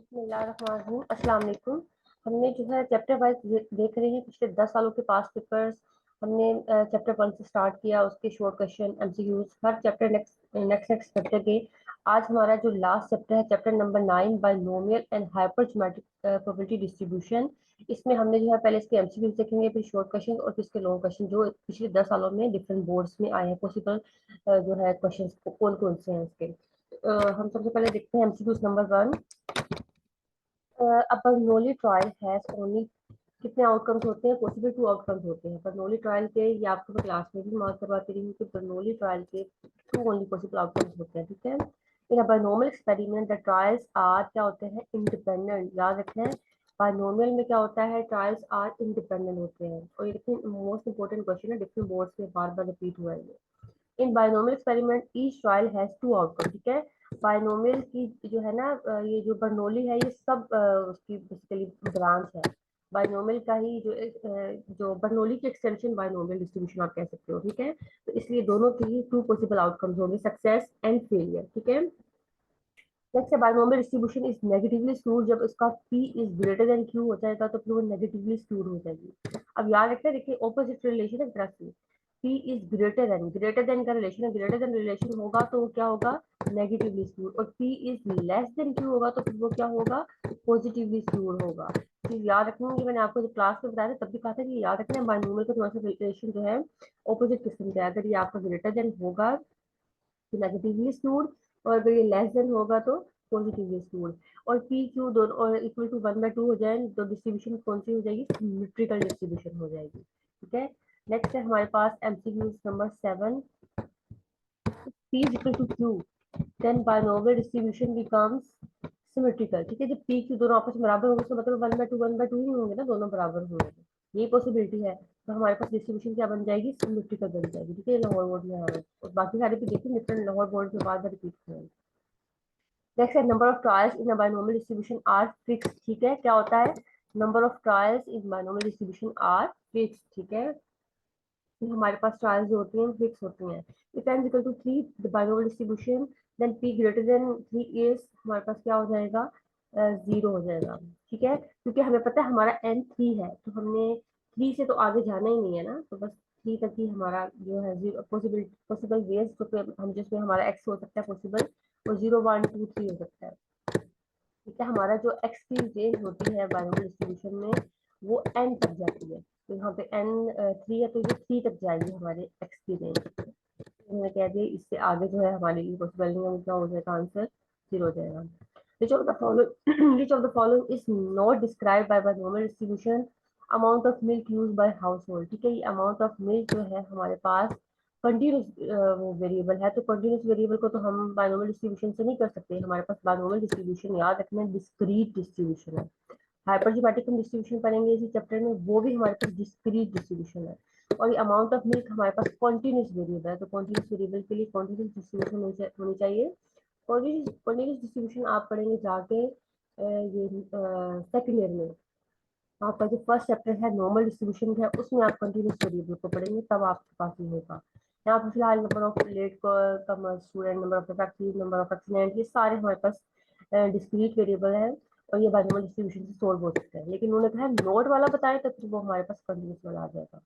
बिस्मिल्लाहिर्रहमानिर्रहीम। अस्सलाम वालेकुम। हमने जो है चैप्टर वाइज देख रहे हैं पिछले 10 सालों के पास पेपर्स। हमने चैप्टर 1 से स्टार्ट किया, उसके शॉर्ट क्वेश्चन एमसीक्यूज हर चैप्टर नेक्स्ट चैप्टर के। आज हमारा जो लास्ट चैप्टर है chapter number 9 binomial and hypergeometric probability distribution. इसमें हमने जो है पहले इसके एमसीक्यूज देखेंगे, फिर शॉर्ट क्वेश्चन और फिर इसके लॉन्ग क्वेश्चन जो पिछले 10 सालों में डिफरेंट बोर्ड्स में आए हैं। पॉसिबल जो है क्वेश्चन कौन कौन से हैं इसके। हम सबसे पहले देखते हैं एमसीक्यूज नंबर 1। अब बर्नौली ट्रायल हैज ओनली कितने आउटकम्स होते हैं? पॉसिबल 2 आउटकम्स होते हैं बर्नौली ट्रायल के। ये आपको मैं क्लास में भी मार्क करवाती रही हूँ कि बर्नौली ट्रायल के 2 ओनली पॉसिबल आउटकम्स होते हैं, ठीक है। In a binomial experiment the trials are क्या होते हैं? इंडिपेंडेंट। याद रखें बाइनोमियल में क्या होता है? ट्रायल्स आर इंडिपेंडेंट होते हैं। और ये देखिए मोस्ट इंपोर्टेंट क्वेश्चन है, डिफरेंट बोर्ड्स में बार बार रिपीट हुआ है। In binomial experiment each trial has 2 outcome, ठीक है। बाइनोमियल की जो है ना ये जो बर्नौली है ये सब उसकी बेसिकली ब्रांच है बाइनोमियल का ही। जो बर्नौली की एक्सटेंशन बाइनोमियल डिस्ट्रीब्यूशन आप कह सकते हो, ठीक है। तो इसलिए दोनों के ही 2 पॉसिबल आउटकम्स होंगे, सक्सेस एंड फेलियर, ठीक है। Next binomial distribution is negatively skewed. जब इसका p is greater than q हो जाएगा तो फिर वो नेगेटिवली स्क्यूड हो जाएगी। अब याद रखते हैं, देखिए ऑपोजिट रिलेशन है एक तरह से। p इज ग्रेटर देन का रिलेशन है, ग्रेटर देन रिलेशन होगा तो वो क्या होगा? Negatively skewed. और p is less then q होगा तो फिर वो क्या होगा? पॉजिटिवली स्क्यूड होगा। चीज याद रखनी है, मैंने आपको जब क्लास में बताया था तब भी कहा था कि याद रखना है बाइनोमियल का थोड़ा सा रिलेशन जो है ऑपोजिट किस्म का है। अगर ये आपका ग्रेटर देन होगा तो नेगेटिवली स्क्यूड, और अगर ये लेस देन होगा तो पॉजिटिवली स्क्यूड। और पी क्यू दोनों और इक्वल टू 1/2 हो जाए तो डिस्ट्रीब्यूशन कौन सी हो जाएगी? सिमेट्रिकल डिस्ट्रीब्यूशन हो जाएगी, ठीक है। नेक्स्ट है हमारे पास MCQ number 7। p is equal to q then binomial distribution becomes symmetrical, ठीक है। जब p q दोनों आपस में बराबर होंगे तो मतलब 1/2 ही होंगे ना, दोनों बराबर होंगे। यही पॉसिबिलिटी है, तो हमारे पास डिस्ट्रीब्यूशन क्या बन जाएगी? सिमेट्रिकल बन जाएगी, ठीक है। लाहौर बोर्ड में हमारे और बाकी सारे भी देखिए डिफरेंट लाहौर बोर्ड में बाद में रिपीट करेंगे। नेक्स्ट है number of trials in binomial distribution are fix, ठीक है। क्या होता है? Number of trials in binomial distribution are fix, ठीक है। हमारे पास ट्रायल्स जो होती हैं फिक्स होती हैं। If n equal to 3 the binomial distribution then p greater than 3 is हमारे पास क्या हो जाएगा? 0 हो जाएगा, ठीक है। क्योंकि हमें पता है हमारा n 3 है तो हमने 3 से तो आगे जाना ही नहीं है ना, तो बस 3 तक ही हमारा जो है पॉसिबल पॉसिबल वेज तो हम जिसमें हमारा x हो सकता है पॉसिबल, और 0 1 2 3 हो सकता है, ठीक है। हमारा जो एक्स की रेंज होती है बाइनोमियल डिस्ट्रीब्यूशन में वो n तक जाती है, तो यहाँ पे n 3 है तो ये 3 तक जाएगी हमारे एक्स की रेंज। मैंने कह दिया इससे आगे जो है हमारे लिए पॉसिबल नहीं है, क्या हो जाएगा? आंसर 0 हो जाएगा। which of the following which of the following is not described by binomial distribution? Amount of milk use by house hold, ठीक है। ये अमाउंट ऑफ मिल्क जो है हमारे पास कंटिन्यूस वो वेरिएबल है, तो कंटिन्यूस वेरिएबल को तो हम बाइनोमियल डिस्ट्रीब्यूशन से नहीं कर सकते। हमारे पास बाइनोमियल डिस्ट्रीब्यूशन याद रखना डिस्क्रीट डिस्ट्रीब्यूशन है। हाइपरजीमेट्रिक हम डिस्ट्रीब्यूशन पढ़ेंगे इसी चैप्टर में, वो भी हमारे पास डिस्क्रीट डिस्ट्रीब्यूशन है। और ये अमाउंट ऑफ मिल्क हमारे पास कॉन्टिन्यूस वेरिएबल है, तो कॉन्टिन्यूस वेरिएबल के लिए कॉन्टिन्यूस डिस्ट्रीब्यूशन होनी चाहिए। कॉन्टिन्यूस डिस्ट्रीब्यूशन आप पढ़ेंगे जाके ये सेकेंड ईयर में। आपका जो फर्स्ट चैप्टर है नॉर्मल डिस्ट्रीब्यूशन है उसमें आप कंटिन्यूस वेरिएबल को पढ़ेंगे, तब आपके पास ये होगा। यहाँ पे फिलहाल number of late comer student, number of effective, number of accident, ये सारे हमारे पास डिस्क्रीट वेरिएबल है और ये बाइनोमियल डिस्ट्रीब्यूशन से सोल्व हो सकते हैं। लेकिन उन्होंने कहा नोट वाला बताए तो फिर वो हमारे पास कंटिन्यूस वाला आ जाएगा।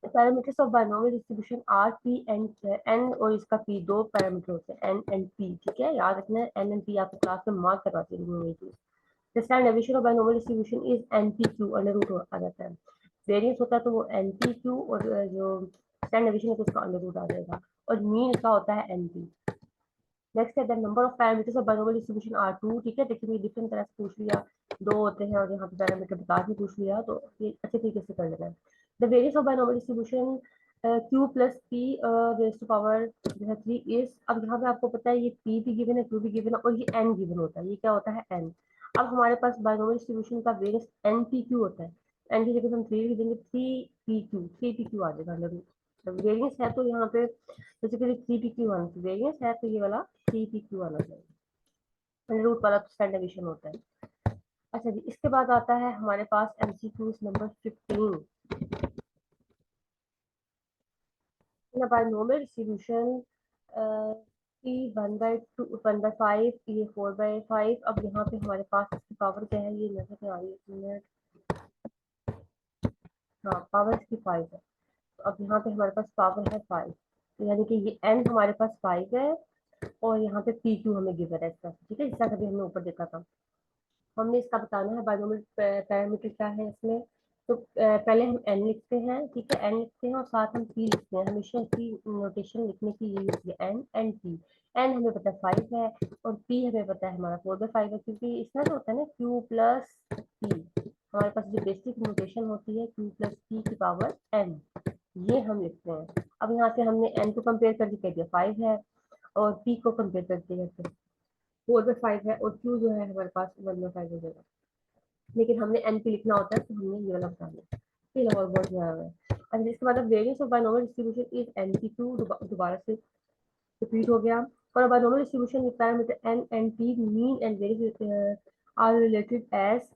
Parameters of binomial distribution are P and N, और इसका पी दो पैरामीटर होते हैं एन एंड पी, ठीक है। याद रखना है एन एंड पी आपको क्लास में मार्क करवाते रहेंगे ये चीज। The standard deviation of binomial distribution is NPQ, under root आ जाता है। वेरियंस होता है तो वो NPQ, और जो स्टैंडर्ड डिवीजन है तो उसका अंडर रूट आ जाएगा, और मीन इसका होता है NP। नेक्स्ट है the number of parameters of binomial distribution are 2, ठीक है। देखिए ये डिफरेंट तरह से पूछ लिया, 2 होते हैं और यहाँ पे पैरामीटर बता के पूछ लिया, तो ये अच्छे तरीके से कर लेना है। The variance of binomial distribution q plus p raise to power जो है 3 इज। अब यहाँ पे आपको पता है ये p भी गिवन है, q भी गिवन है, और ये n गिवन होता है। ये क्या होता है? n। अब हमारे पास बाइनोमियल डिस्ट्रीब्यूशन का वेरियंस npq होता है। n की जगह हम 3 लिख देंगे, 3pq आ जाएगा अंडर रूट। वेरियंस है तो यहाँ पे बेसिकली 3pq आना चाहिए, वेरियंस है तो ये वाला 3pq आना चाहिए। अंडर रूट वाला तो स्टैंडर्ड डिवीजन होता है। अच्छा जी, इसके बाद आता है हमारे पास MCQs number 15। Binomial distribution p 1/5, ये 4/5। अब यहाँ पे हमारे पास इसकी पावर क्या है, ये नजर नहीं आ रही, एक मिनट। हाँ, पावर इसकी 5 है। तो अब यहाँ पे हमारे पास पावर है 5, तो यानी कि ये n हमारे पास 5 है, और यहाँ पे पी क्यू हमें गिवन है इसका, ठीक है, जिसका कभी हमने ऊपर देखा था। हमने इसका बताना है बाइनोमियल पैरामीटर क्या है इसमें। तो पहले हम n लिखते हैं, ठीक है, n लिखते हैं और साथ हम p लिखते हैं। हमेशा इसकी नोटेशन लिखने की ये होती है n एंड p। n हमें पता है 5 है, और p हमें पता है हमारा 4/5 है, क्योंकि इसमें तो होता है ना q प्लस p। हमारे पास जो बेसिक नोटेशन होती है q प्लस p की पावर n, ये हम लिखते हैं। अब यहाँ से हमने n को कंपेयर करके कह दिया 5 है, और p को कंपेयर करके 4/5 है, और q जो है हमारे पास 1/5 हो जाएगा। लेकिन हमने एन पी लिखना होता है, तो हमने ये वाला बता दिया। फिर और बहुत ज्यादा है। अच्छा, इसके बाद variance of binomial distribution is N P Q, दोबारा से रिपीट हो गया। और binomial distribution with parameter N and P, mean and variance are related as,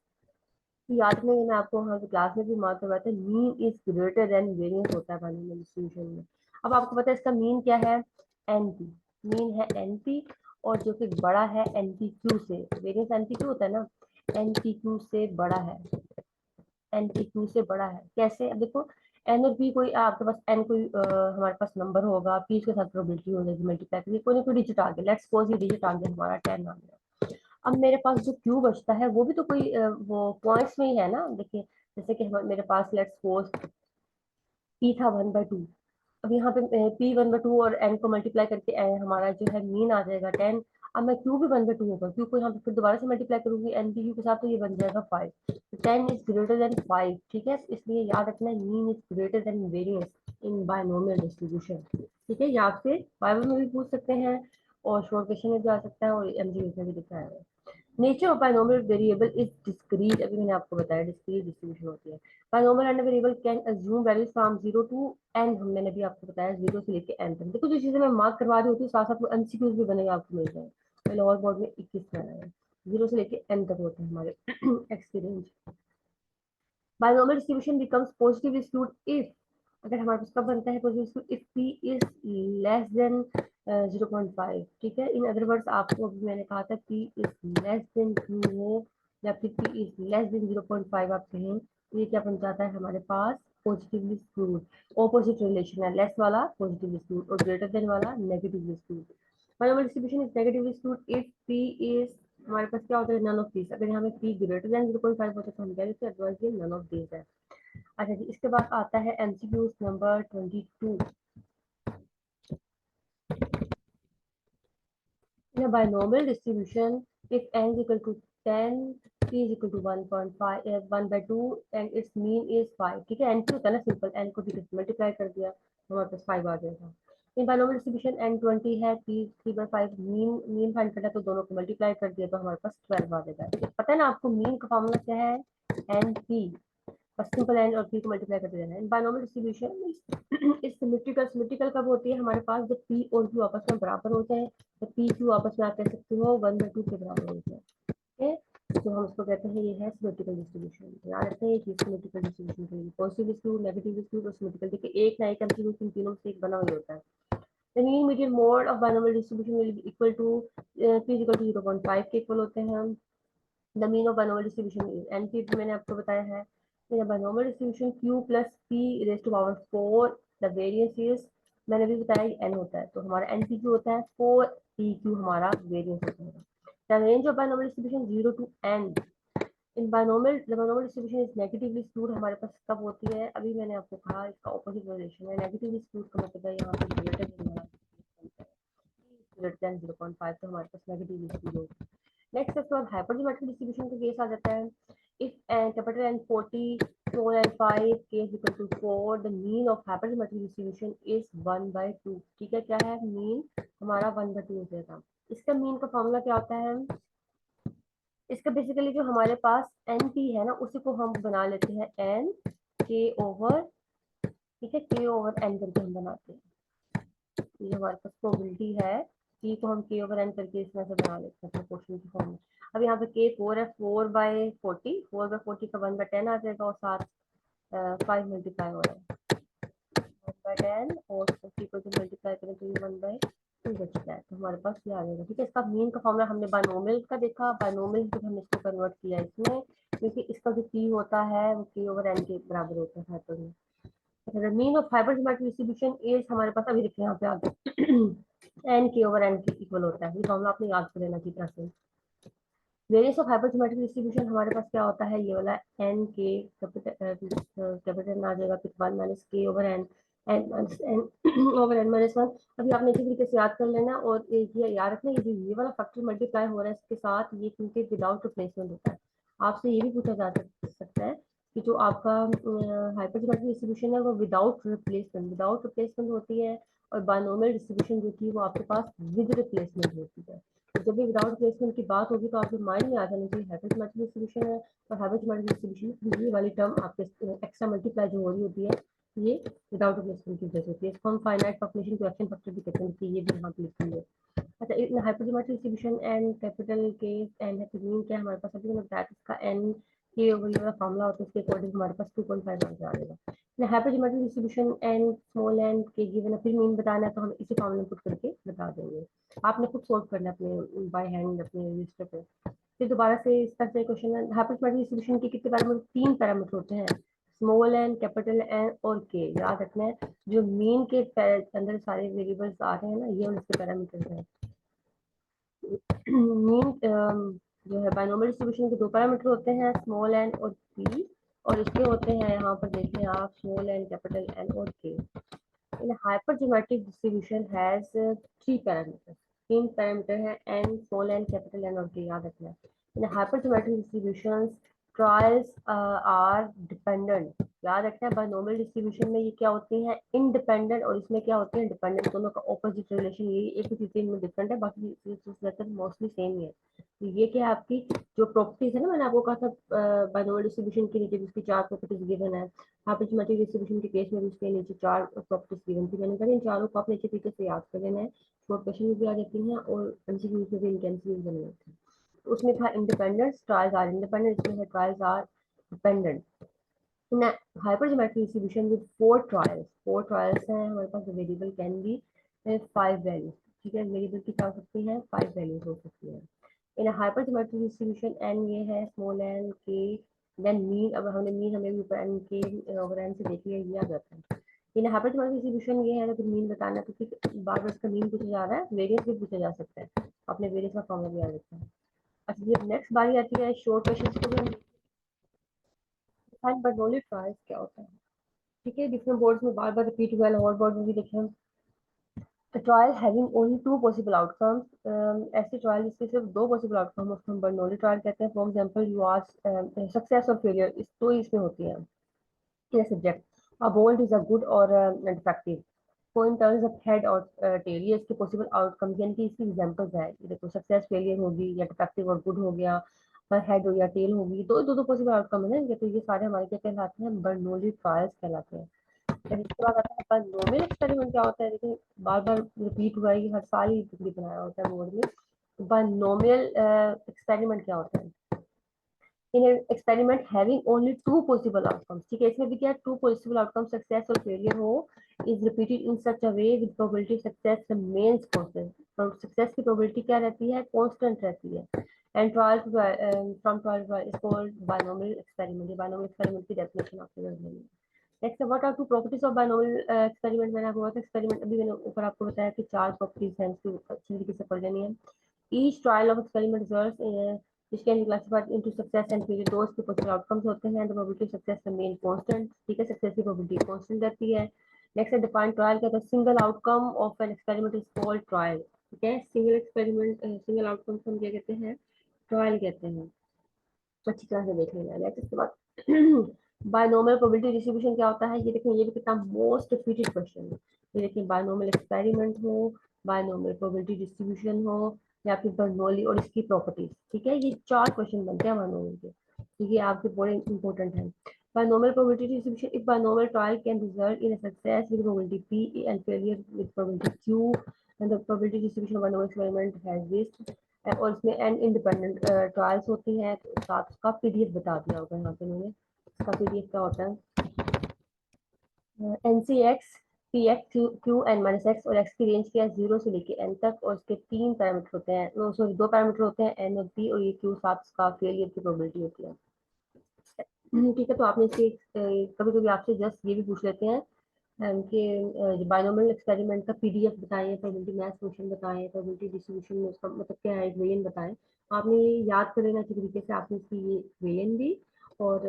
याद में मैं आपको वहाँ क्लास में भी मार्क करवाया था, mean is greater than variance होता है बाइनोमियल डिस्ट्रीब्यूशन में। अब आपको पता है इसका मीन क्या है, एन पी। मीन है एन पी, और जो कि बड़ा है एन पी क्यू से। वेरिएंस एन पी क्यू होता है ना, एन पी क्यू से बड़ा है, एन पी क्यू से बड़ा है। कैसे, अब देखो, एन और पी, कोई आपके पास एन कोई हमारे पास नंबर होगा, पी के साथ प्रोबेबिलिटी हो जाएगी मल्टीप्लाई करके, कोई ना कोई डिजिट आ गया, लेट्स सपोज ये डिजिट आ गया हमारा 10 आ गया। अब मेरे पास जो क्यू बचता है वो भी तो कोई वो पॉइंट्स में ही है ना, देखिए, जैसे कि मेरे पास लेट्स सपोज पी था 1/2। अब यहाँ पे पी 1/2 और एन को मल्टीप्लाई करके हमारा जो है मीन आ जाएगा 10। अब मैं क्यू भी 1/2 होगा, क्यू को यहाँ पे फिर दोबारा से मल्टीप्लाई करूंगी एन पी क्यू के साथ, तो ये बन जाएगा 5। तो 10 इज ग्रेटर देन 5, ठीक है, इसलिए याद रखना है mean is greater than variance in binomial distribution. ठीक है, ये आपसे बाइबल में भी पूछ सकते हैं, और शॉर्ट क्वेश्चन में भी आ सकता है, और एमसीक्यू में भी दिखाया है। Nature of binomial variable is discrete, अभी मैंने आपको बताया डिस्क्रीट डिस्ट्रीब्यूशन होती है। Binomial and variable can assume values from 0 to n, मैंने भी आपको बताया 0 से लेके n तक। देखो, जो चीजें मैं मार्क करवा रही होती हूँ साथ साथ वो एमसीक्यूज भी बनेगा, आपको मिल जाए। पहले और बोर्ड में 21 में है, 0 से लेके n तक होते हैं हमारे experience. Binomial distribution becomes positive skewed if, अगर हमारे पास कब बनता है positive skewed, if p is less then 0.5, ठीक है। इन अदर वर्ड्स, आपको अभी मैंने कहा था p is less then q हो, या फिर p इज लेस देन 0.5 आप कहें, तो ये क्या बन जाता है हमारे पास, पॉजिटिवली स्क्यूड। ऑपोजिट रिलेशन है, लेस वाला पॉजिटिवली स्क्यूड और ग्रेटर देन वाला negatively skewed. Binomial distribution is negatively skewed if p is, हमारे पास क्या होता है, नन ऑफ दीज। अगर यहाँ पे p ग्रेटर देन 0.5 होता है तो हम कह देते हैं अदरवाइज ये नन ऑफ दीज है। अच्छा जी, इसके बाद आता है MCQs number 22। in a binomial distribution, if n is equal to 10, p is equal to 1.5 1/2 and its mean is 5, ठीक है। n की होता है ना सिंपल, n को भी मल्टीप्लाई कर दिया तो हमारे पास 5 आ जाएगा। इन बाइनोमियल डिस्ट्रीब्यूशन n 20 है, p 3/5, मीन मीन फाइंड करना है तो दोनों को मल्टीप्लाई कर दिया तो हमारे पास 12 आ जाएगा। पता है ना आपको मीन का फॉर्मूला क्या है, एन पी, बस सिंपल एन और पी को मल्टीप्लाई करते रहना है। बाइनोमियल डिस्ट्रीब्यूशन इस सिमेट्रिकल, सिमेट्रिकल कब होती है हमारे पास, जब पी और क्यू आपस में बराबर होते हैं, तो पी क्यू आपस में आप कह सकते हो 1/2 के बराबर होते हैं, ठीक है। तो हम उसको कहते हैं ये है सिमेट्रिकल डिस्ट्रीब्यूशन। याद रखते हैं ये चीज सिमेट्रिकल डिस्ट्रीब्यूशन के लिए, पॉजिटिव स्क्यू, नेगेटिव स्क्यू और सिमेट्रिकल, देखिए एक ना एक एमसीक्यू इन तीनों से एक बना हुआ होता है। The mean median mode of binomial distribution will be equal to p is equal to 0.5 के इक्वल होते हैं हम। The mean of binomial distribution is NP, मैंने आपको बताया है। In a binomial distribution q plus p raised to power 4, the variance is, मैंने भी बताया n होता है, तो हमारा npq होता है 4pq, हमारा वेरियंस होता है। The range of binomial distribution 0 to n in binomial, the binomial distribution is negatively skewed हमारे पास कब होती है, अभी मैंने आपको कहा इसका ऑपोजिट रिलेशन है। नेगेटिवली स्क्यूड का मतलब है यहाँ पे ग्रेटर देन 0.5, तो हमारे पास नेगेटिवली स्क्यूड होगी। नेक्स्ट इसके बाद हाइपरजोमेट्रिक डिस्ट्रीब्यूशन का केस आ जाता है। If capital N 40, small n 5, k is equal to 4, the mean of hypergeometric distribution is 1/2, ठीक है। क्या है मीन हमारा 1/2 हो जाएगा। इसका मीन का फॉर्मूला क्या होता है, इसका बेसिकली जो हमारे पास एन पी है ना, उसी को हम बना लेते हैं एन के ओवर, ठीक है, के ओवर एन करके हम बनाते हैं। ये हमारे पास प्रोबेबिलिटी है, पी को हम के ओवर एन करके इस तरह से बना लेते हैं प्रोपोर्शन की फॉर्म में। अब यहाँ पे के 4 है, 4/40, 4/40 का 1/10 आ जाएगा, और साथ 5 मल्टीप्लाई हो रहा है 1/10, और 40 को जो मल्टीप्लाई करें तो ये 1/10 बच चुका है, तो हमारे पास ये आ जाएगा। ठीक है, इसका मीन का फॉर्मूला हमने बायनोमियल का देखा, बायनोमियल से हमने इसको कन्वर्ट किया इसमें, क्योंकि इसका जो पी होता है वो पी ओवर एन के बराबर होता है हाइपर में। अच्छा, mean of hyper geometric distribution is हमारे पास अभी देखिए यहाँ पे आगे एन के ओवर एन के इक्वल होता है, ये फॉर्मूला आपने याद कर लेना अच्छी तरह से। Various of hyper geometric distribution हमारे पास क्या होता है, ये वाला एन के कैपिटल आ जाएगा, फिर 1 minus K over N, N minus N over N minus 1। अभी आपने इसी तरीके से याद कर लेना, और ये याद रखना, ये जो ये वाला फैक्टर मल्टीप्लाई हो रहा है इसके साथ, ये क्योंकि विदाउट रिप्लेसमेंट होता है। आपसे ये भी पूछा जा सकता है कि जो आपका हाइपर ज्योमेट्रिक डिस्ट्रीब्यूशन है वो विदाउट रिप्लेसमेंट होती है, और बायनोमियल डिस्ट्रीब्यूशन जो थी वो आपके पास विद रिप्लेसमेंट होती है। तो जब भी विदाउट प्लेसमेंट की बात होगी तो आपके माइंड में आ जाना चाहिए हाइपर ज्योमेट्रिक डिस्ट्रीब्यूशन है, और हाइपर ज्योमेट्रिक डिस्ट्रीब्यूशन ये वाली टर्म आपके एक्स्ट्रा मल्टीप्लाई जो हो रही होती है ये विदाउट प्लेसमेंट की वजह से होती है। इसको हम फाइनाइट पॉपुलेशन कोएफिशिएंट फैक्टर भी कहते हैं, कि ये भी यहाँ पे लिखेंगे। अच्छा, in hyper geometric distribution and capital K and mean क्या हमारे पास, अभी मैंने बताया इसका एन के ओवर ये वाला फॉर्मूला होता है, उसके अकॉर्डिंग हमारे पास 2.5 आ जाएगा। Hyper geometric distribution and small and के गिवन फिर मीन बताना है तो हम इसी फॉर्मूला पुट करके बता देंगे। आपने खुद सोल्व करना है अपने बाय हैंड अपने रजिस्टर पे। फिर दोबारा से इस तरह से क्वेश्चन है, हाइपर ज्योमेट्रिक डिस्ट्रीब्यूशन के कितने पैरामीटर, 3 पैरामीटर होते हैं, स्मॉल एन, कैपिटल एन और के। याद रखना है जो मीन के अंदर सारे वेरिएबल्स आ रहे हैं ना, ये उनके पैरामीटर हैं। मीन जो है बायनोमियल डिस्ट्रीब्यूशन के 2 पैरामीटर होते हैं, स्मॉल एन और पी, और इसके होते हैं यहाँ पर देखें आप, स्मॉल एन, कैपिटल एन और K. In hyper geometric distribution has 3 parameter, 3 parameter है, N, small N, capital N और के, याद रखना है। In hyper geometric distributions trials are dependent, याद रखना है। बायनोमियल डिस्ट्रीब्यूशन में ये क्या होती हैं, इंडिपेंडेंट, और इसमें क्या होते हैं, डिपेंडेंट। दोनों का ऑपोजिट रिलेशन, यही एक ही चीज इनमें डिफरेंट है, बाकी मोस्टली सेम ही है। तो ये क्या है आपकी जो प्रॉपर्टीज है ना, मैंने आपको कहा था बायनोमियल डिस्ट्रीब्यूशन के नीचे जिसकी 4 प्रॉपर्टीज गिवन है, हाइपर ज्योमेट्रिक डिस्ट्रीब्यूशन के केस में भी उसके नीचे 4 प्रॉपर्टीज गिवन थी। मैंने कहा इन चारों को आपने अच्छे तरीके से याद कर लेना है, शॉर्ट क्वेश्चन में भी आ जाती हैं और एमसीक्यू में भी इनके एमसीक्यू बने होते हैं। उसमें था इंडिपेंडेंस, ट्रायल्स आर इंडिपेंडेंट, इसमें है trials are dependent. In hyper geometric distribution with 4 trials हैं हमारे पास, वेरिएबल कैन बी 5 वैल्यूज। ठीक है, वेरिएबल की क्या हो सकती है, 5 वैल्यूज हो सकती है। In hyper geometric distribution N ये है, स्मॉल एन के, देन मीन, अब हमने मीन हमें ऊपर एन के ओवर एन से देख लिया, ये आ जाता है। इन हाइपर ज्योमेट्रिक डिस्ट्रीब्यूशन ये है ना, तो मीन बताना, क्योंकि बार बार इसका मीन पूछा जा रहा है, वेरियंस भी पूछा जा सकता है, अपने वेरियंस का फॉर्मूला भी आ जाता है। अच्छा, ये नेक्स्ट बारी आती है शॉर्ट क्वेश्चंस को भी हम बर्नौली ट्रायल्स क्या होता है। ठीक है, डिफरेंट बोर्ड्स में बार बार रिपीट हुआ है, लाहौर बोर्ड में भी देखे हम। Trial having only 2 possible outcomes, ऐसे ट्रायल जिसके सिर्फ 2 पॉसिबल आउटकम, उसको हम बर्नौली ट्रायल कहते हैं। For example you are success और फेलियर, इस 2 ही इसमें होती है। ये subject a bolt is a good और defective, coin turns up head और टेल, ये इसके पॉसिबल आउटकम यानी कि इसकी एग्जांपल्स है। ये देखो, सक्सेस फेलियर होगी, या डिफेक्टिव और गुड हो गया, हेड हो या टेल होगी, दो पॉसिबल आउटकम है ना इनके। तो ये सारे हमारे क्या कहलाते हैं, बर्नौली ट्रायल्स कहलाते हैं। फिर इसके बाद आता है बायनोमियल एक्सपेरिमेंट क्या होता है, देखिए बार बार रिपीट हुआ है, हर साल ही डिग्री बनाया होता है बोर्ड में। बायनोमियल एक्सपेरिमेंट क्या होता है, in experiment having only 2 possible outcomes. ठीक है, इसमें भी क्या 2 पॉसिबल आउटकम, सक्सेस और फेलियर हो, is repeated in such a way with probability success remains constant. तो सक्सेस की प्रोबेबिलिटी क्या रहती है, कांस्टेंट रहती है। And trial from trial is called binomial experiment. ये बायनोमियल एक्सपेरिमेंट की डेफिनेशन आपको समझ लेनी है। Next, what are 2 properties of binomial experiment. मैंने आपको बताया एक्सपेरिमेंट, अभी मैंने ऊपर आपको बताया कि 4 प्रॉपर्टीज हैं, इसकी अच्छी तरीके से पढ़ लेनी है। Each trial of experiment results which can be classified into success and failure, दो इसके possible outcomes होते हैं, the probability of success remain constant। ठीक है, सक्सेस की probability constant रहती है। नेक्स्ट है डिफाइंड ट्रायल, क्या होता है, single outcome of an experiment is called trial. ठीक है, सिंगल एक्सपेरिमेंट, सिंगल आउटकम हम क्या कहते हैं, ट्रायल कहते हैं। अच्छी तरह से देख लेना है। नेक्स्ट इसके बाद बायनोमियल प्रोबेबिलिटी डिस्ट्रीब्यूशन क्या होता है, ये देखें, ये भी कितना मोस्ट रिपीटेड क्वेश्चन है। ये देखिए, बायनोमियल एक्सपेरिमेंट हो, बायनोमियल प्रोबेबिलिटी डिस्ट्रीब्यूशन हो, या फिर बर्नौली और इसकी प्रॉपर्टीज। ठीक है, ये 4 क्वेश्चन बनते हैं बायनोमियल के, क्योंकि आपके बड़े इंपॉर्टेंट है। Binomial probability distribution, if binomial trial can result in a success with probability p and failure with probability q, and the probability distribution of binomial experiment has this. और इसमें an independent trials होती हैं, तो साथ का PDF बता दिया होगा यहाँ पे उन्होंने। इसका पीडीएफ क्या होता है, NCX P X Q N minus X, और एक्स की रेंज क्या है 0 से लेके एन तक, और इसके 3 पैरामीटर होते हैं, सॉरी 2 पैरामीटर होते हैं, एन और पी, और ये क्यू साथ का फेलियर की प्रोबेबिलिटी होती है। ठीक है, तो आपने इसे कभी कभी आपसे जस्ट ये भी पूछ लेते हैं कि बायनोमियल एक्सपेरिमेंट का पीडीएफ बताएं, प्रोबेबिलिटी मैथ फंक्शन बताएं, प्रोबेबिलिटी डिस्ट्रीब्यूशन में उसका मतलब क्या है, वेरिएंट बताएं। आपने ये याद कर लेना अच्छी तरीके से, आपने इसकी ये वेरिएंट भी और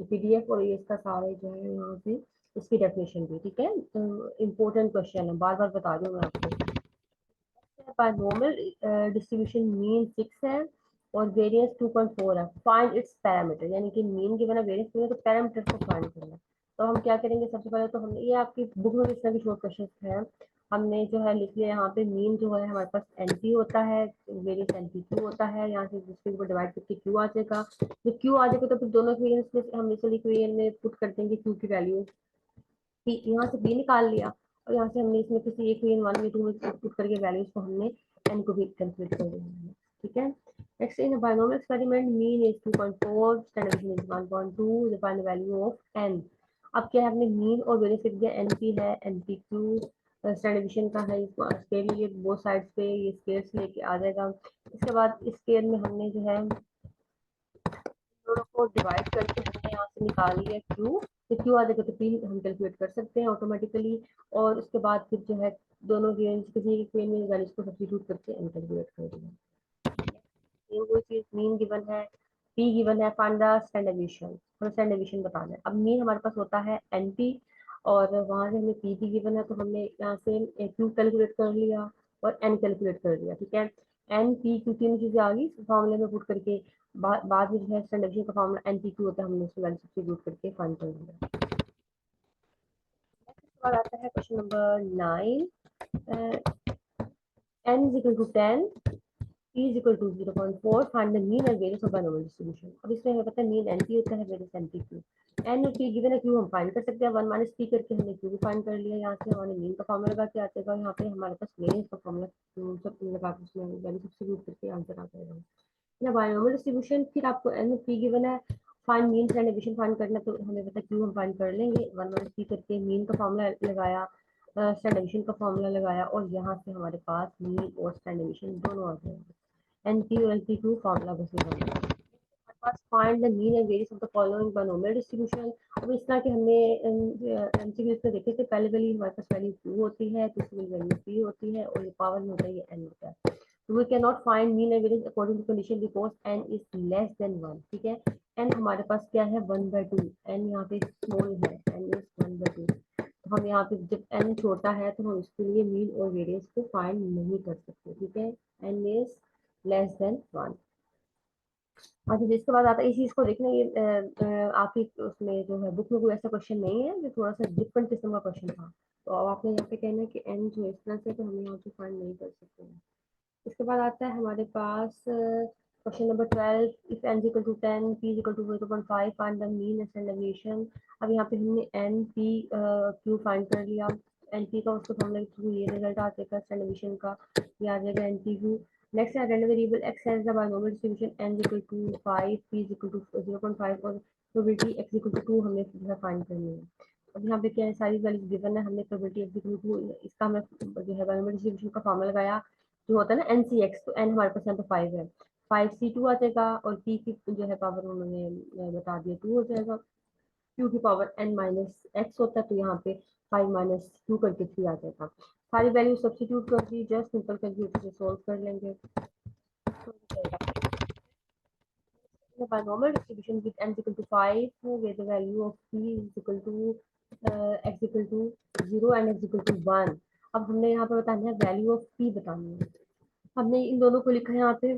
पीडीएफ और ये इसका सारे जो है यहाँ से इसकी डेफिनेशन भी, ठीक है। इम्पोर्टेंट क्वेश्चन है, बार बार बता रही हूँ मैं आपको। बायनोमियल डिस्ट्रीब्यूशन मीन 6 है और वेरिएंस 2.4 है। फाइंड इट्स पैरामीटर, यानी कि मीन गिवन है, वेरिएंस गिवन है, तो पैरामीटर को फाइंड करना है। तो हम क्या करेंगे, सबसे पहले तो हमने ये आपकी बुक में इस तरह के शॉर्ट क्वेश्चन है, हमने जो है लिख लिया यहाँ पे मीन जो है हमारे पास एनपी होता है, वेरियंस एनपी क्यू होता है, यहाँ से जिसके ऊपर डिवाइड करके क्यू आ जाएगा। जब क्यू आ जाएगा तो फिर दोनों इक्वेशंस में हम इसे इक्वेशन में पुट कर देंगे क्यू की वैल्यू, यहाँ से बी निकाल लिया, और यहाँ से हमने इसमें किसी एक या 1 या 2 में पुट करके वैल्यूज को हमने एन को भी कैलकुलेट कर दिया है, ठीक है। Next in binomial experiment mean is 2.4, standard division is 1.2, find the value of N. अब क्या है, हमने मीन और वेरियंस लिख दिया, एनपी है, एनपी क्यू स्टैंडर्ड डिवीजन का है, इसको स्केल लिए बोथ साइड्स पे, ये स्केल से लेके आ जाएगा। इसके बाद इस स्केल में हमने जो है दोनों को डिवाइड करके हमने यहाँ से निकाल लिया क्यू, तो क्यू आ जाएगा तो पी हम कैलकुलेट कर सकते हैं ऑटोमेटिकली, और उसके बाद फिर जो है दोनों रेंज किसी एक में वैल्यूज को सब्स्टिट्यूट करके एन कैलकुलेट कर दिया। ये वो चीज मीन गिवन है, पी गिवन है, फाइंड द स्टैंडर्ड डिवीजन, और स्टैंडर्ड डिवीजन बताना है। अब मीन हमारे पास होता है एनपी, और वहां से हमें पी भी गिवन है, तो हमने यहाँ से क्यू कैलकुलेट कर लिया और एन कैलकुलेट कर लिया, ठीक है। एन पी क्यू तीनों चीजें आ गई फॉर्मूले में पुट करके, बाद में जो है स्टैंडर्ड डिवीजन का फॉर्मूला एन पी क्यू होता है, हमने उसको वैल्यू सब्स्टिट्यूट करके फाइंड कर लिया। और आता है question number 9, n is equal to 10, p is equal to 0.4, find the mean and variance of binomial distribution। अब इसमें हमें पता है मीन np होता है, वेरियंस npq। n और p गिवन है, q हम फाइंड कर सकते हैं, 1 माइनस p करके हमने q भी फाइंड कर लिया, यहाँ से हमारे मीन का फॉर्मूला लगा के आ जाएगा, यहाँ पे हमारे पास वेरियंस का फॉर्मूला सब लगा के उसमें वैल्यू सब्स्टिट्यूट करके आंसर आ जाएगा ना। बायनोमियल डिस्ट्रीब्यूशन, फिर आपको n और p गिवन है, find mean and division find करना, तो हमें पता है q हम फाइंड कर लेंगे, 1 माइनस p करके मीन का फॉर्मूला लगाया, स्टैंडर्ड डिवीजन का फॉर्मूला लगाया, और यहाँ से हमारे पास मीन और स्टैंडर्ड डिवीजन दोनों आ जाएंगे। एनपी और एनपी फॉर्मूला बस लगाना। Find the mean and variance of the following binomial distribution. अब इस तरह के हमने एमसीक्यूज में देखे थे, पहले वाली हमारे पास वैल्यू 2 होती है, दूसरी वाली वैल्यू 3 होती है, और ये पावर में होता है ये n होता है। तो we can not find mean and variance according to condition because n is less than 1, ठीक है। n हमारे पास क्या है 1/2, n यहाँ पे स्मॉल है, n इज 1/2, तो हम यहाँ पे जब n छोटा है तो हम इसके लिए मीन और वेरियंस को फाइंड नहीं कर सकते, ठीक है। n is less than 1। अच्छा, जिसके बाद आता है इस चीज को देखना, ये आपकी उसमें जो है बुक में कोई ऐसा क्वेश्चन नहीं है जो थोड़ा सा डिफरेंट किस्म का क्वेश्चन था, तो अब आपने यहाँ पे कहना है कि एन जो इस तरह से, तो हम यहाँ पे फाइंड नहीं कर सकते हैं। इसके बाद आता है हमारे पास question number 12, if N equal to 10, P equal to 0.5, find the mean and standard deviation. अब यहाँ पे हमने एन पी क्यू फाइंड कर लिया, एन पी का उसको फॉर्मूला के थ्रू ये रिजल्ट आ जाएगा, स्टैंडर्ड डेविएशन का ये आ जाएगा एन पी क्यू। नेक्स्ट है random variable x has the binomial distribution n equal to 5, p is equal to 0.5, और प्रोबेबिलिटी x equal to 2 हमें जो है फाइंड करनी है। अब यहाँ पे क्या है, सारी वैल्यूज गिवन है, हमने प्रोबेबिलिटी x equal to 2 इसका हमें जो है बायनोमियल डिस्ट्रीब्यूशन का फॉर्मूला लगाया, जो होता है ना NCX, तो n हमारे पास यहाँ पे 5 है, 5c2 आ जाएगा, और p की जो है पावर उन्होंने बता दिया 2 हो जाएगा, q की पावर n माइनस x होता है, तो यहाँ पे 5 माइनस 2 करके 3 आ जाएगा। सारी वैल्यू सब्स्टिट्यूट कर दी, जस्ट सिंपल कैलकुलेटर से सॉल्व कर लेंगे। The binomial distribution with n equal to 5, where the value of p is equal to x equal to 0 and x equal to 1। अब हमने यहाँ पे बताना है वैल्यू ऑफ p बतानी है, हमने इन दोनों को लिखा है यहाँ पे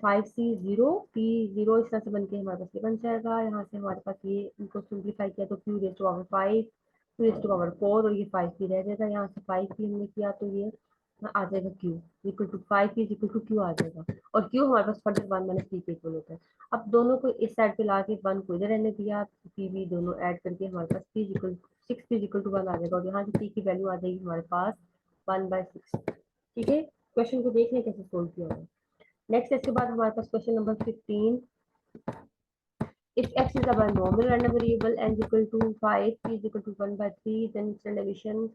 5c0 p0, इस तरह से बन के हमारे पास ये बन जाएगा। यहाँ से हमारे पास ये इनको सिंप्लीफाई किया तो q raise to power 5, q raise to power 4, और ये 5p रह जाएगा, यहाँ से 5p हमने किया तो ये आ जाएगा q equal to 5p equal to q आ जाएगा, और q हमारे पास फर्दर 1 माइनस p के इक्वल होता है। अब दोनों को इस साइड पे ला के 1 को इधर रहने दिया, p भी दोनों ऐड करके हमारे पास p equal 6p equal to 1 आ जाएगा, और यहाँ से p की वैल्यू आ जाएगी हमारे पास 1/6, ठीक है। क्वेश्चन को देखने कैसे सोल्व किया है। नेक्स्ट इसके बाद हमारे पास question number 15, if x is a binomial random variable n is equal to 5, p is equal to 1/3, then standard deviation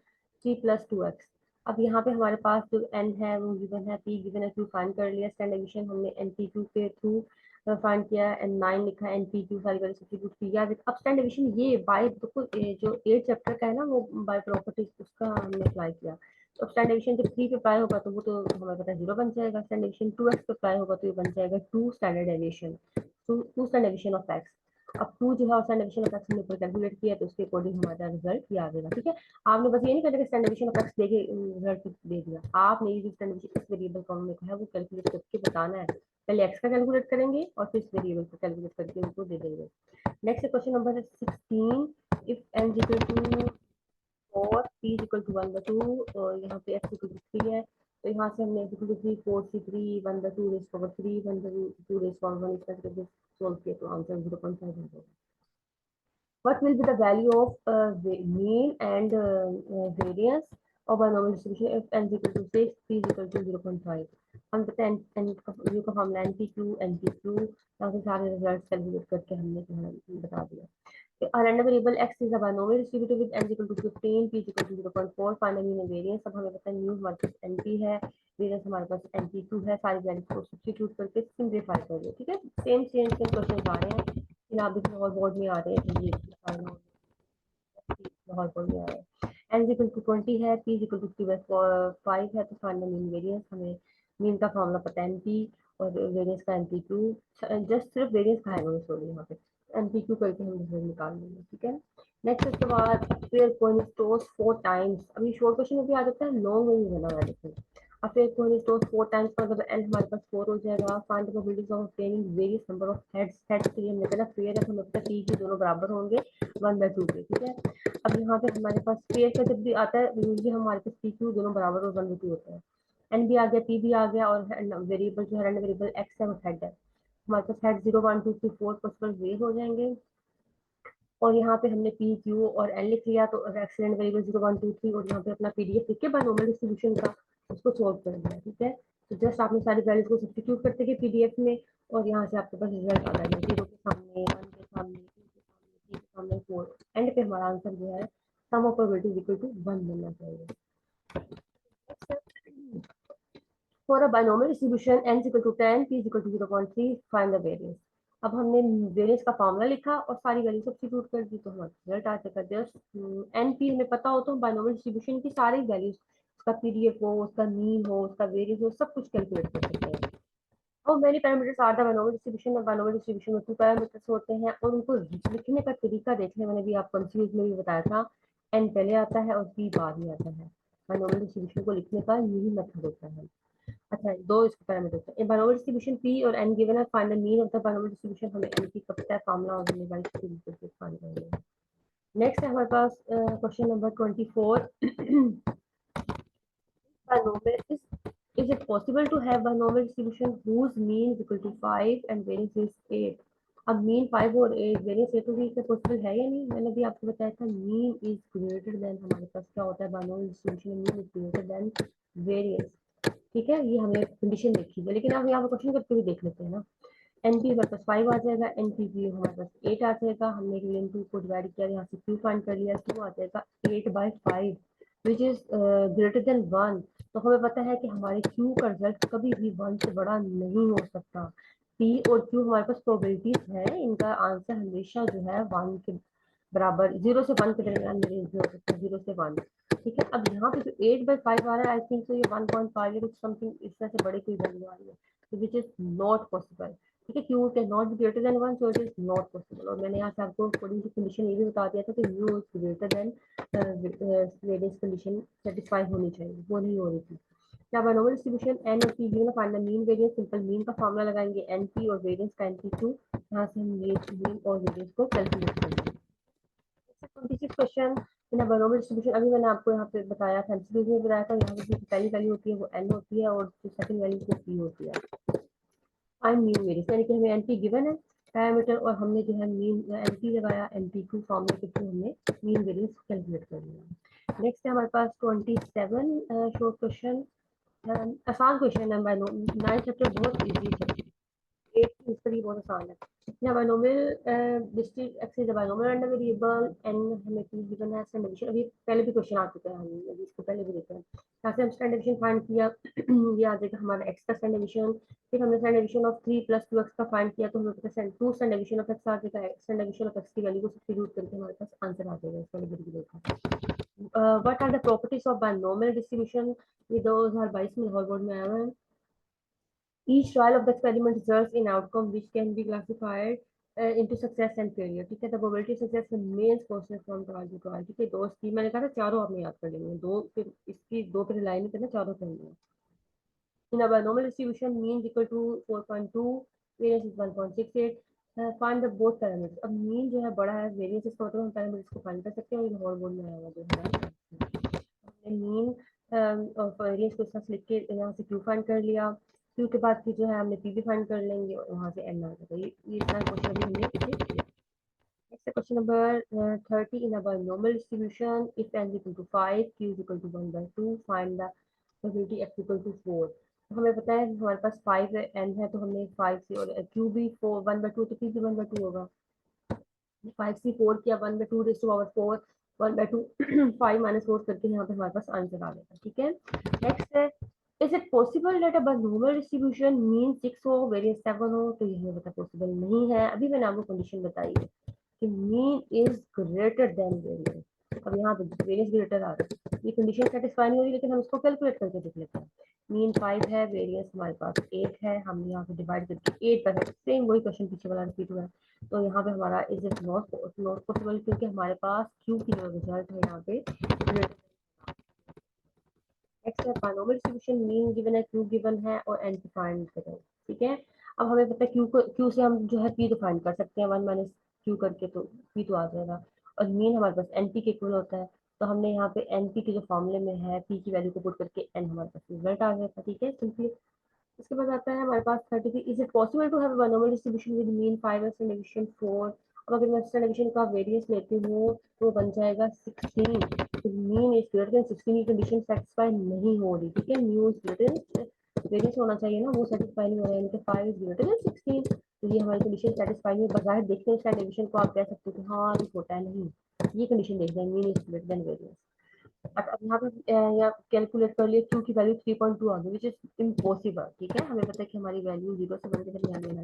3+2x। अब यहाँ पे हमारे पास जो n है वो गिवन है, p गिवन है, q फाइंड कर लिया, स्टैंडर्ड डिवीजन हमने np2 के थ्रू फाइंड किया, n9 लिखा है, np2 सारी वैल्यू सब्स्टिट्यूट किया। अब स्टैंडर्ड डिवीजन ये बाय देखो जो 8 चैप्टर का है ना वो बाय प्रॉपर्टीज उसका हमने अप्लाई किया। तो स्टैंडर्ड डिवीजन जब 3 पे अप्लाई होगा तो वो तो हमें पता है 0 बन जाएगा। स्टैंडर्ड डिवीजन 2x पे अप्लाई होगा तो ये बन जाएगा 2 standard deviation, 2 standard division of x। अब 2 जो है स्टैंडर्ड डिवीजन ऑफ x हमने ऊपर कैलकुलेट किया तो उसके अकॉर्डिंग हमारा रिजल्ट ये आ जाएगा। ठीक है, आपने बस ये नहीं करना कि स्टैंडर्ड डिवीजन ऑफ x देके रिजल्ट दे दिया, आपने ये जो स्टैंडर्ड डिवीजन इस वेरिएबल फॉर्म में है वो कैलकुलेट करके बताना है। पहले x का कैलकुलेट करेंगे और फिर इस वेरिएबल को कैलकुलेट करके उनको दे देंगे। Next question number 16, if n equal to 4 p equal to 1/2 और यहाँ पे x इक्वल टू 3 है, तो यहाँ से हमने इक्वल टू 3 4 से 3 1/2 रेज़ पावर 3 1/2 रेज़ पावर 1 इस तरह से सोल्व किया तो आंसर 0.5 हो जाएगा। What will be the value of mean and variance of binomial distribution if n is equal to 6, p is equal to 0.5? हम पता है n का फॉर्मूला np2 np2 यहाँ से सारे रिजल्ट कैलकुलेट करके हमने जो है बता दिया। A random variable x is a binomial distributed with n equal to 15, p is equal to 0.4, find the mean and variance। अब हमें पता है न्यू हमारे पास np है, वेरियंस हमारे पास np2 है, सारी वैल्यूज को सब्स्टिट्यूट करके सिंप्लीफाई कर दिया। ठीक है, सेम क्वेश्चन आ रहे हैं, लेकिन आप देखिए और बोर्ड में आ रहे हैं, ये बहुत बोर्ड में आ रहे हैं। n is equal to 20 है, p is equal to 3/5 है, तो फाइंड द मीन वेरियंस। हमें मीन का फॉर्मूला पता है np और वेरियंस का np2, जस्ट सिर्फ वेरियंस का है सॉरी यहाँ पे np2 करके हम रिजल्ट निकाल लेंगे। ठीक है, नेक्स्ट उसके बाद फिर कोइन टॉस 4 टाइम्स। अभी शॉर्ट क्वेश्चन में भी आ जाता है, लॉन्ग में भी बना हुआ है देखिए। अब फिर कोइन टॉस 4 टाइम्स का मतलब n हमारे पास 4 हो जाएगा। Find the probabilities of obtaining various number of heads. Heads के लिए हमने पहला फेयर है तो हमें पता है p के दोनों बराबर होंगे 1/2 के। ठीक है, अब यहाँ पे हमारे पास फेयर का जब भी आता है यूजली हमारे पास p q दोनों बराबर और 1/2 होता है। n भी आ गया, p भी आ गया और वेरिएबल जो है रैंडम वेरिएबल x है वो हेड है। हमारे पास हेड 0 1 2 3 4 पॉसिबल वेज हो जाएंगे और यहाँ पे हमने पी क्यू और एन लिख लिया तो एक्सीडेंट वेरिएबल 0 1 2 3 और यहाँ पे अपना पीडीएफ लिख के बायनॉमियल डिस्ट्रीब्यूशन का उसको सोल्व कर दिया। ठीक है, तो जस्ट आपने सारी वैल्यूज को सब्स्टिट्यूट करते गए पीडीएफ में और यहाँ से आपके पास रिजल्ट आ जाएगा 0 के सामने 1 के सामने 2 के सामने 3 के सामने 4। एंड पे हमारा आंसर जो है सम ऑफ प्रोबेबिलिटी इक्वल टू 1 बनना चाहिए। For a binomial distribution n is equal to 10, p is equal to 0.3, find the variance। अब हमने वेरियंस का फॉर्मूला लिखा और सारी वैल्यू सब्स्टिट्यूट कर दी तो हमारा रिजल्ट आ जाएगा। जस्ट एन पी हमें पता हो तो हम बायनोमियल डिस्ट्रीब्यूशन की सारी वैल्यूज, उसका पीडीएफ हो, उसका मीन हो, उसका वेरियंस हो, सब कुछ कैलकुलेट कर सकते हैं। और many parameters are the binomial distribution में, बायनोमियल डिस्ट्रीब्यूशन में 2 पैरामीटर्स होते हैं और उनको लिखने का तरीका देखने मैंने भी आप कंफ्यूज में भी बताया था, एन पहले आता है और पी बाद में आता है। बायनोमियल डिस्ट्रीब्यूशन को लिखने का यही मेथड होता है। अच्छा, दो इसके पैरामीटर्स हैं, बायनोमियल डिस्ट्रीब्यूशन p और n गिवन है, find the mean of the binomial distribution. हमें n की पता है फॉर्मूला और हमने वाई की करके फाइंड कर लिया। नेक्स्ट है हमारे पास question number 24। binomial is it possible to have binomial distribution whose mean is equal to 5 and variance is 8? अब मीन 5 और 8 वेरियंस 8 भी इससे पॉसिबल है या नहीं? मैंने भी आपको बताया था मीन इज ग्रेटर देन, हमारे पास क्या होता है बायनोमियल डिस्ट्रीब्यूशन में mean is greater than variance. ठीक है, ये हमने कंडीशन देखी है, लेकिन अब यहाँ पर क्वेश्चन करके भी देख लेते हैं ना। एन पी हमारे पास 5 आ जाएगा, एन पी पी हमारे पास 8 आ जाएगा। हमने टू को डिवाइड किया, यहाँ से क्यू फाइंड कर लिया, क्यू आ जाएगा 8/5 विच इज ग्रेटर देन 1। तो हमें पता है कि हमारे क्यू का रिजल्ट कभी भी 1 से बड़ा नहीं हो सकता। पी और क्यू हमारे पास प्रोबेबिलिटीज है, इनका आंसर हमेशा जो है 1 के बराबर, 0 से 1 के दरमियान रेंज में हो सकता है, 0 से 1। ठीक है, अब यहाँ पे जो 8/5 आ रहा है, आई थिंक तो ये 1.5 या कुछ समथिंग इस तरह से बड़े कोई वैल्यू आ रही है, विच इज नॉट पॉसिबल। ठीक है, Q can not be greater than 1, so it is not possible. और मैंने यहाँ से आपको थोड़ी सी कंडीशन ये भी बता दिया था कि you is greater than variance condition satisfy होनी चाहिए, वो नहीं हो रही थी। क्या बायनोमियल डिस्ट्रीब्यूशन एन और P given, find the mean variance. Simple mean का फार्मूला लगाएंगे एन पी और वेरियंस का np2, यहाँ से हम मीन और वेरियंस को कैलकुलेट करेंगे। 26 क्वेश्चन इन बायनोमियल डिस्ट्रीब्यूशन। अभी मैंने आपको यहाँ पे बताया था, एमसीक्यू में बताया था, यहाँ पे जो पहली वैल्यू होती है वो n होती है और जो सेकंड वैल्यू वो p होती है। फाइंड मीन वेरियंस, यानी कि हमें np गिवन है पैरामीटर और हमने जो है मीन np लगाया, np2 फार्मूले के थ्रू हमने मीन वेरियंस कैलकुलेट कर लिया। नेक्स्ट है हमारे पास 27 शॉर्ट क्वेश्चन, आसान क्वेश्चन है। 9 चैप्टर बहुत इजी है, 8 पर ये बहुत आसान है। Now binomial distinct x is a binomial random variable n हमें p given है standard deviation, अभी पहले भी क्वेश्चन आ चुका है, हम अभी इसको पहले भी देखे हैं। यहाँ से हम standard deviation फाइंड किया ये आ जाएगा हमारा x का standard deviation, फिर हमने standard deviation of 3 + 2x का फाइंड किया तो हमें पता है 2 standard deviation of x आ जाएगा, standard deviation of x की वैल्यू को सब्स्टिट्यूट करके हमारे पास आंसर आ जाएगा इस वाले वेरिएबल का। what are the properties of binomial distribution, ये 2022 में हॉल बोर्ड में आया हुआ है। Each trial of the experiment results in outcome which can be classified into success and failure, ठीक है। The probability of success remains constant from trial to trial, ठीक है। दो स्कीम मैंने कहा था चारों आपने याद कर लेंगे, दो फिर इसकी दो पे रिलाई नहीं करना, चारों करनी है। In a binomial distribution, mean is equal to 4.2, variance is 1.68, find the both parameters। अब मीन जो है बड़ा है, वेरियंस इसका मतलब हम पैरामीटर्स को फाइंड कर सकते हैं, और बोर्ड में आया हुआ जो है मीन और वेरियंस को इस तरह से लिख के यहाँ से क्यू फाइंड कर लिया, क्यू के बाद फिर जो है हमने पी भी फाइंड कर लेंगे और वहाँ से एन आ जाएगा। ये इतना क्वेश्चन अभी हमने पीछे किया। Next question number 30 in a binomial distribution if n equal to 5 q equal to 1/2 find the probability x equal to 4। हमें पता है हमारे पास 5 है, n है, तो हमने 5 से, और q भी 4 1/2 तो p भी 1/2 होगा। 5 से 4 किया 1/2 रेज़ टू पावर 4 1/2 5 माइनस 4 करके यहाँ पे हमारे पास आंसर आ जाएगा, ठीक है। नेक्स्ट है is it possible that a binomial distribution mean 6 हो वेरिएंस 7 हो, तो ये हमें पता पॉसिबल नहीं है। अभी मैंने आपको कंडीशन बताई है कि mean is greater than variance. अब यहाँ पे वेरिएंस ग्रेटर आ रहा है, ये कंडीशन सेटिस्फाई नहीं हो रही, लेकिन हम इसको कैलकुलेट करके देख लेते हैं। मीन 5 है, वेरिएंस हमारे पास 8 है, हमने यहाँ पे डिवाइड करके 8 पर है, सेम वही क्वेश्चन पीछे वाला रिपीट हुआ है। तो यहाँ पे हमारा इज इट नॉट पॉसिबल, क्योंकि हमारे पास क्यू की जो रिजल्ट है यहाँ पे। नेक्स्ट है बायनॉमियल डिस्ट्रीब्यूशन, मीन गिवन है, क्यू गिवन है और एन की फाइंड करें, ठीक है। अब हमें पता है क्यू से हम जो है पी तो फाइंड कर सकते हैं, 1 माइनस क्यू करके, तो पी तो आ जाएगा, और मीन हमारे पास एन पी के इक्वल होता है। तो हमने यहाँ पे एन पी के जो फॉर्मूले में है पी की वैल्यू को पुट करके एन हमारे पास रिजल्ट आ जाएगा, ठीक है, सिंपली। इसके बाद आता है हमारे पास 33 is it possible to have binomial distribution with mean 5 और स्टैंडर्ड डिवीजन 4। अब अगर मैं स्टैंडर्ड डिवीजन का वेरिएंस लेती हूँ तो बन जाएगा 16, तो मीन इज ग्रेटर देन 16 की कंडीशन सेटिस्फाई नहीं हो रही, ठीक है। Mu is greater than variance होना चाहिए ना, वो सेटिस्फाई नहीं हो रहा है, यानी कि 5 इज ग्रेटर देन 16, तो ये हमारी कंडीशन सेटिस्फाई नहीं है। बजाय देखते हैं स्टैंडर्ड डिवीजन को आप कह सकते हो कि हाँ ये छोटा है, नहीं, ये कंडीशन देख रहे हैं mean is greater than variance. अब यहाँ पे यहाँ कैलकुलेट कर लिए क्यू की वैल्यू 3.2 आ गई, विच इज इम्पॉसिबल, ठीक है। हमें पता है कि हमारी वैल्यू 0 से बढ़ के कहीं आगे ना,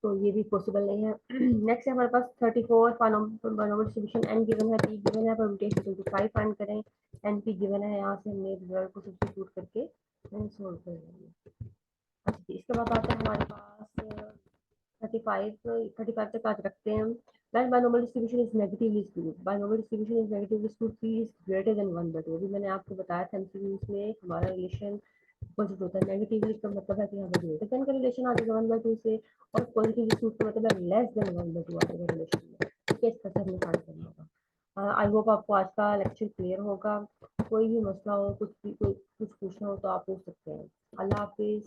तो ये भी पॉसिबल नहीं है। नेक्स्ट है हमारे पास 34 बायनॉमियल डिस्ट्रीब्यूशन एन गिवन है, पी गिवन है, परम्यूटेशन इक्वल टू 5 फाइंड करें। एन पी गिवन है, यहाँ से हमने रिजल्ट को सब्स्टिट्यूट करके सोल्व कर लेंगे। अच्छा, इसके बाद आता है हमारे पास 35 तक आज रखते हैं हम। When binomial distribution is negatively skewed, binomial distribution is negatively skewed, p is greater than 1/2। अभी मैंने आपको बताया था MCQs में हमारा रिलेशन अपोजिट होता है। नेगेटिवली का मतलब है कि यहाँ पे ग्रेटर देन का रिलेशन आ जाएगा 1/2 से, और पॉजिटिवली स्क्यूड का मतलब है लेस देन 1/2 आ जाएगा रिलेशन में, ठीक है। इस तरह से हमें फाइंड करना होगा। आई होप आपको आज का लेक्चर क्लियर होगा। कोई भी मसला हो, कुछ भी कुछ पूछना हो तो आप पूछ सकते हैं। अल्लाह हाफिज।